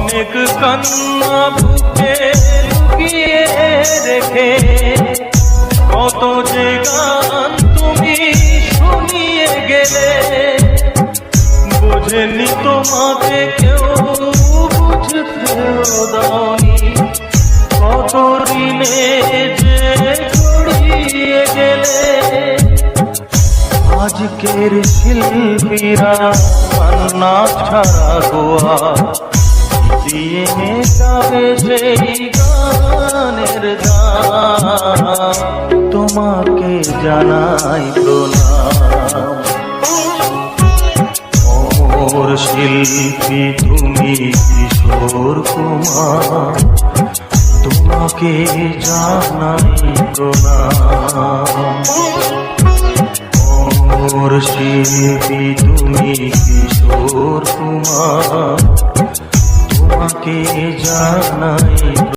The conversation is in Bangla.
অনেক কান্না বুকে লুকিয়ে রেখে কত যে গান তুমি শুনিয়ে গেলে, বোঝেনি তোমাকে কেউ বুঝতেও দাওনি, কত ঋণে যে জড়িয়ে গেলে। আজকের শিল্পীরা কান্না ছাড়া গোয়া দিয়ে মেটাবে সেই গানের গান। তোমাকে জানাই প্রণাম অমর শিল্পী তুমি কিশোর কুমার, তোমাকে জানাই প্রণাম। অমর শিল্পী তুমি কিশোর কুমার, তোমাকে জানাই।